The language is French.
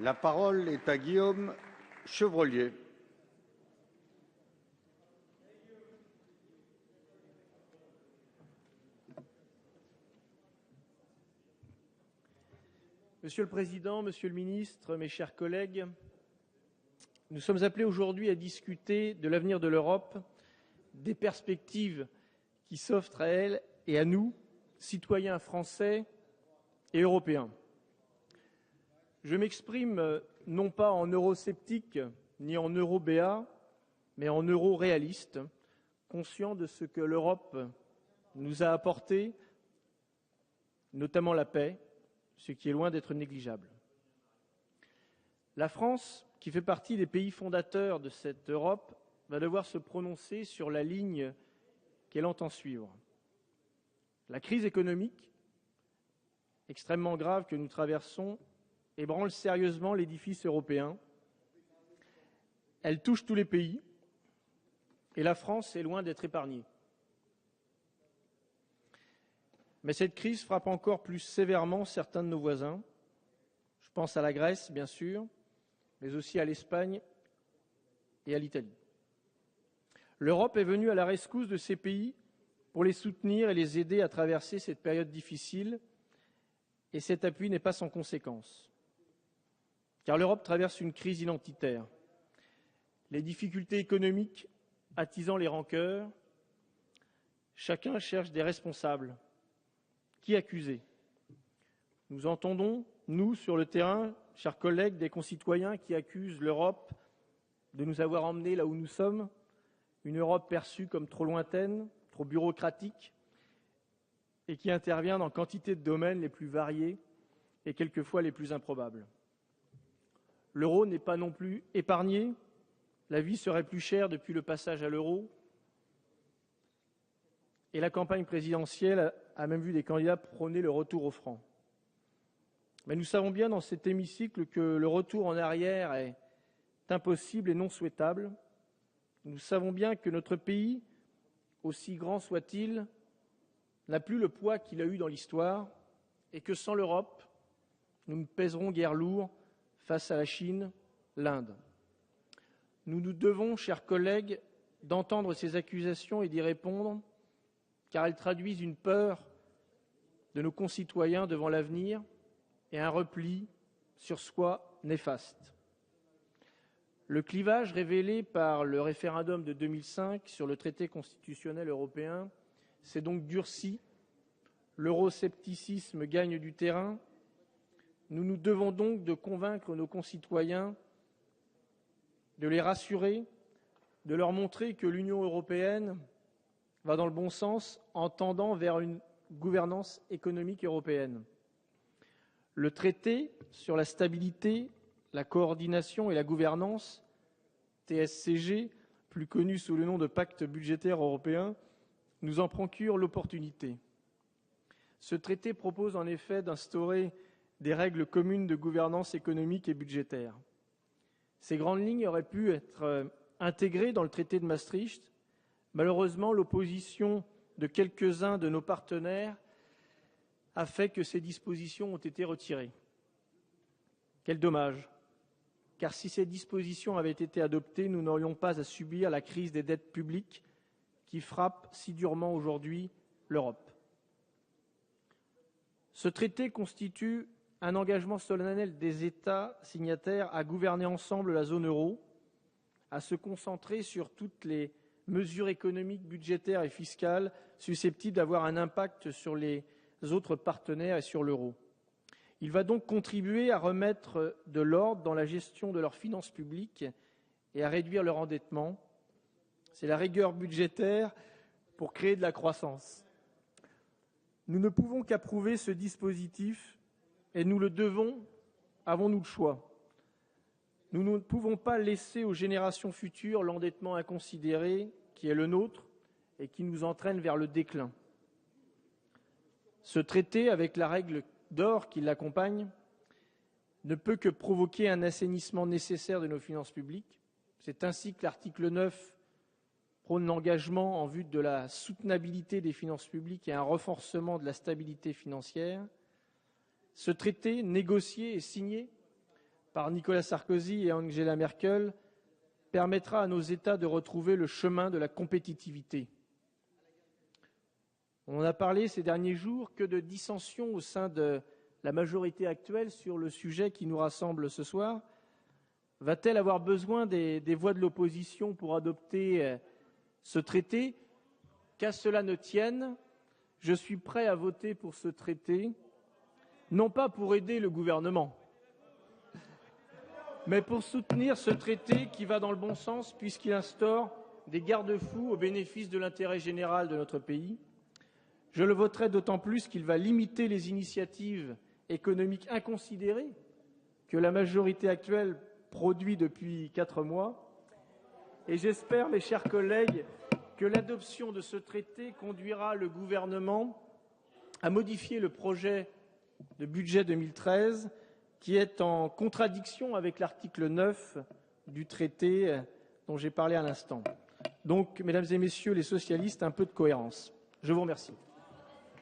La parole est à Guillaume Chevrollier. Monsieur le Président, Monsieur le Ministre, mes chers collègues, nous sommes appelés aujourd'hui à discuter de l'avenir de l'Europe, des perspectives qui s'offrent à elle et à nous, citoyens français et européens. Je m'exprime non pas en eurosceptique ni en eurobéat, mais en euroréaliste, conscient de ce que l'Europe nous a apporté, notamment la paix, ce qui est loin d'être négligeable. La France, qui fait partie des pays fondateurs de cette Europe, va devoir se prononcer sur la ligne qu'elle entend suivre. La crise économique extrêmement grave que nous traversons ébranle sérieusement l'édifice européen. Elle touche tous les pays et la France est loin d'être épargnée. Mais cette crise frappe encore plus sévèrement certains de nos voisins. Je pense à la Grèce, bien sûr, mais aussi à l'Espagne et à l'Italie. L'Europe est venue à la rescousse de ces pays pour les soutenir et les aider à traverser cette période difficile, et cet appui n'est pas sans conséquences. Car l'Europe traverse une crise identitaire. Les difficultés économiques attisant les rancœurs, chacun cherche des responsables. Qui accuser? Nous entendons, nous, sur le terrain, chers collègues, des concitoyens qui accusent l'Europe de nous avoir emmenés là où nous sommes, une Europe perçue comme trop lointaine, trop bureaucratique, et qui intervient dans quantité de domaines les plus variés et quelquefois les plus improbables. L'euro n'est pas non plus épargné, la vie serait plus chère depuis le passage à l'euro, et la campagne présidentielle a même vu des candidats prôner le retour au franc. Mais nous savons bien dans cet hémicycle que le retour en arrière est impossible et non souhaitable. Nous savons bien que notre pays, aussi grand soit-il, n'a plus le poids qu'il a eu dans l'histoire et que sans l'Europe, nous ne pèserons guère lourd face à la Chine, l'Inde. Nous nous devons, chers collègues, d'entendre ces accusations et d'y répondre, car elles traduisent une peur de nos concitoyens devant l'avenir et un repli sur soi néfaste. Le clivage révélé par le référendum de 2005 sur le traité constitutionnel européen s'est donc durci. L'euroscepticisme gagne du terrain. Nous nous devons donc de convaincre nos concitoyens, de les rassurer, de leur montrer que l'Union européenne va dans le bon sens en tendant vers une gouvernance économique européenne. Le traité sur la stabilité, la coordination et la gouvernance, TSCG, plus connu sous le nom de pacte budgétaire européen, nous en procure l'opportunité. Ce traité propose en effet d'instaurer des règles communes de gouvernance économique et budgétaire. Ces grandes lignes auraient pu être intégrées dans le traité de Maastricht. Malheureusement, l'opposition de quelques-uns de nos partenaires a fait que ces dispositions ont été retirées. Quel dommage, car si ces dispositions avaient été adoptées, nous n'aurions pas à subir la crise des dettes publiques qui frappe si durement aujourd'hui l'Europe. Ce traité constitue un engagement solennel des États signataires à gouverner ensemble la zone euro, à se concentrer sur toutes les mesures économiques, budgétaires et fiscales susceptibles d'avoir un impact sur les autres partenaires et sur l'euro. Il va donc contribuer à remettre de l'ordre dans la gestion de leurs finances publiques et à réduire leur endettement. C'est la rigueur budgétaire pour créer de la croissance. Nous ne pouvons qu'approuver ce dispositif et nous le devons, avons-nous le choix? Nous ne pouvons pas laisser aux générations futures l'endettement inconsidéré qui est le nôtre et qui nous entraîne vers le déclin. Ce traité, avec la règle d'or qui l'accompagne, ne peut que provoquer un assainissement nécessaire de nos finances publiques. C'est ainsi que l'article 9 prône l'engagement en vue de la soutenabilité des finances publiques et un renforcement de la stabilité financière. Ce traité, négocié et signé par Nicolas Sarkozy et Angela Merkel permettra à nos États de retrouver le chemin de la compétitivité. On a parlé ces derniers jours que de dissensions au sein de la majorité actuelle sur le sujet qui nous rassemble ce soir. Va-t-elle avoir besoin des voix de l'opposition pour adopter ce traité? Qu'à cela ne tienne, je suis prêt à voter pour ce traité, non pas pour aider le gouvernement, mais pour soutenir ce traité qui va dans le bon sens puisqu'il instaure des garde-fous au bénéfice de l'intérêt général de notre pays. Je le voterai d'autant plus qu'il va limiter les initiatives économiques inconsidérées que la majorité actuelle produit depuis 4 mois. Et j'espère, mes chers collègues, que l'adoption de ce traité conduira le gouvernement à modifier le projet de budget 2013 qui est en contradiction avec l'article 9 du traité dont j'ai parlé à l'instant. Donc, mesdames et messieurs les socialistes, un peu de cohérence. Je vous remercie.